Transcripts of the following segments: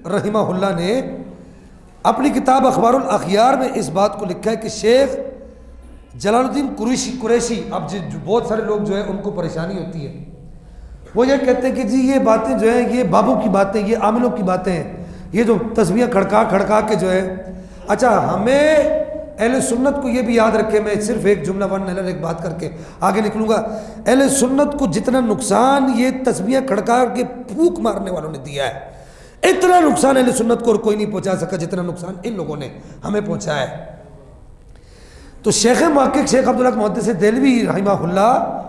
رحمہ اللہ نے اپنی کتاب اخبار الاخیار میں اس بات کو لکھا ہے کہ شیخ جلال الدین قریشی، اب جو بہت سارے لوگ جو ہے ان کو پریشانی ہوتی ہے، وہ یہ کہتے ہیں کہ جی یہ باتیں جو ہیں یہ بابوں کی باتیں، یہ عاملوں کی باتیں ہیں، یہ جو تسبیحیں کھڑکا کے جو ہے۔ اچھا، ہمیں اہل سنت کو یہ بھی یاد رکھے، میں صرف ایک جملہ ایک بات کر کے آگے نکلوں گا، اہل سنت کو جتنا نقصان یہ تسبیحیں کھڑکا کے پھونک مارنے والوں نے دیا ہے، اتنا نقصان اہل سنت کو اور کوئی نہیں پہنچا سکا جتنا نقصان ان لوگوں نے ہمیں پہنچایا ہے۔ تو شیخ محقق شیخ عبدالحق محدث دہلوی رحمہ اللہ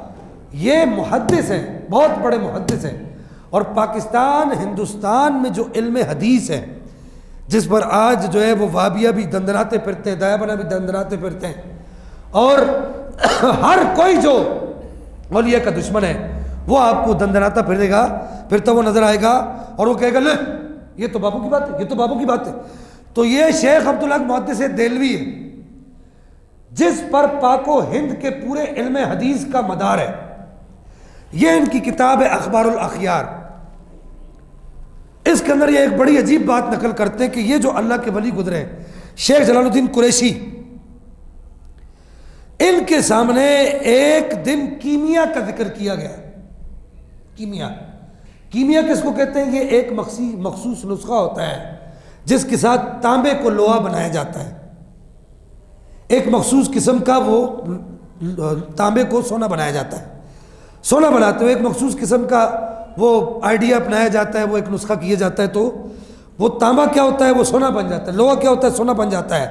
یہ محدث ہیں، بہت بڑے محدث ہیں، اور پاکستان ہندوستان میں جو علم حدیث ہے جس پر آج جو ہے وہ وہابیہ بھی دندناتے پھرتے ہیں، دایا بنا بھی دندناتے پھرتے ہیں، اور ہر کوئی جو اولیاء کا دشمن ہے وہ آپ کو دندناتا پھرے گا، پھرتا وہ نظر آئے گا اور وہ کہے گا لے یہ تو بابو کی بات ہے، یہ تو بابو کی بات ہے۔ تو یہ شیخ عبدالحق محدث دہلوی ہے جس پر پاک و ہند کے پورے علم حدیث کا مدار ہے، یہ ان کی کتاب ہے اخبار الاخیار۔ اس کے اندر یہ ایک بڑی عجیب بات نقل کرتے ہیں کہ یہ جو اللہ کے ولی گزرے شیخ جلال الدین قریشی، ان کے سامنے ایک دن کیمیا کا ذکر کیا گیا۔ کیمیا کس کو کہتے ہیں؟ یہ ایک مخصوص نسخہ ہوتا ہے جس کے ساتھ تانبے کو لوہا بنایا جاتا ہے، ایک مخصوص قسم کا وہ تانبے کو سونا بنایا جاتا ہے، سونا بناتے ہوئے ایک مخصوص قسم کا وہ آئیڈیا اپنایا جاتا ہے، وہ ایک نسخہ کیا جاتا ہے، تو وہ تانبا کیا ہوتا ہے وہ سونا بن جاتا ہے، لوہا کیا ہوتا ہے سونا بن جاتا ہے۔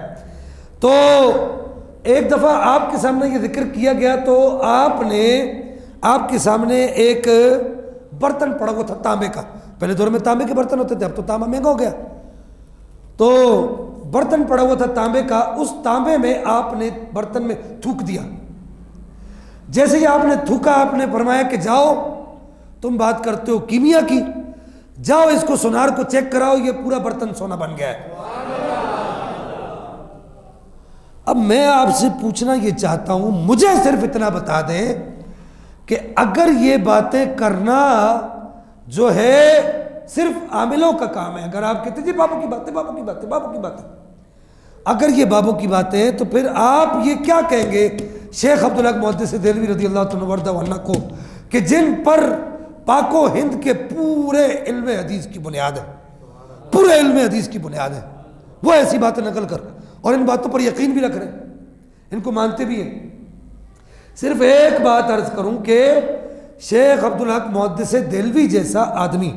تو ایک دفعہ آپ کے سامنے یہ ذکر کیا گیا تو آپ کے سامنے ایک برتن پڑا ہوا تھا تانبے کا، پہلے دور میں تانبے کے برتن ہوتے تھے، اب تو تانبا مہنگا ہو گیا، تو برتن پڑا ہوا تھا تانبے کا، اس تانبے میں آپ نے برتن میں تھوک دیا۔ جیسے ہی آپ نے تھوکا آپ نے فرمایا کہ جاؤ تم بات کرتے ہو کیمیا کی، جاؤ اس کو سونار کو چیک کراؤ، یہ پورا برتن سونا بن گیا ہے۔ اب میں آپ سے پوچھنا یہ چاہتا ہوں، مجھے صرف اتنا بتا دیں کہ اگر یہ باتیں کرنا جو ہے صرف عاملوں کا کام ہے، اگر آپ کہتے ہیں جی بابوں کی باتیں بابوں کی باتیں بابوں کی باتیں، اگر یہ بابوں کی باتیں ہیں تو پھر آپ یہ کیا کہیں گے شیخ عبدالحق محدث دہلوی رضی اللہ عنہ وردہ عنہ کو، کہ جن پر پاک و ہند کے پورے علم حدیث کی بنیاد ہے، پورے علم حدیث کی بنیاد ہے، وہ ایسی باتیں نقل کر اور ان باتوں پر یقین بھی رکھ رہے ہیں، ان کو مانتے بھی ہیں۔ صرف ایک بات عرض کروں کہ شیخ عبدالحق محدث دہلوی جیسا آدمی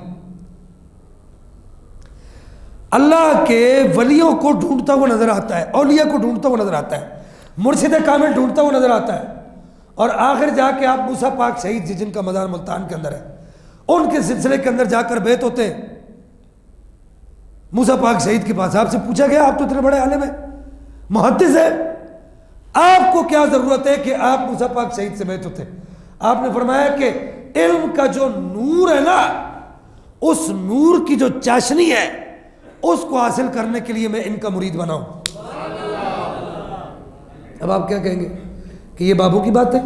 اللہ کے ولیوں کو ڈھونڈتا ہوا نظر آتا ہے، اولیاء کو ڈھونڈتا ہوا نظر آتا ہے، مرشد کامل ڈھونڈتا ہوا نظر آتا ہے، اور آخر جا کے آپ موسیٰ پاک شہید جی جن کا مزار ملتان کے اندر ہے ان کے سلسلے کے اندر جا کر بیعت ہوتے ہیں۔ موسیٰ پاک شہید کے پاس آپ سے پوچھا گیا آپ تو اتنے بڑے عالم ہیں، محدث ہے، آپ کو کیا ضرورت ہے کہ آپ موسیٰ پاک شہید سے بیعت ہوتے ہیں؟ آپ نے فرمایا کہ علم کا جو نور ہے نا، اس نور کی جو چاشنی ہے اس کو حاصل کرنے کے لیے میں ان کا مرید بناؤں۔ اب آپ کیا کہیں گے کہ یہ بابوں کی بات ہے؟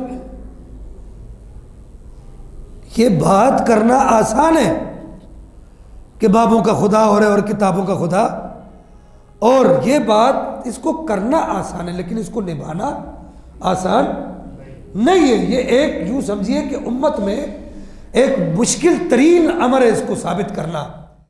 یہ بات کرنا آسان ہے کہ بابوں کا خدا ہو رہا ہے اور کتابوں کا خدا، اور یہ بات اس کو کرنا آسان ہے لیکن اس کو نبھانا آسان نہیں ہے۔ یہ ایک یوں سمجھیے کہ امت میں ایک مشکل ترین امر ہے اس کو ثابت کرنا۔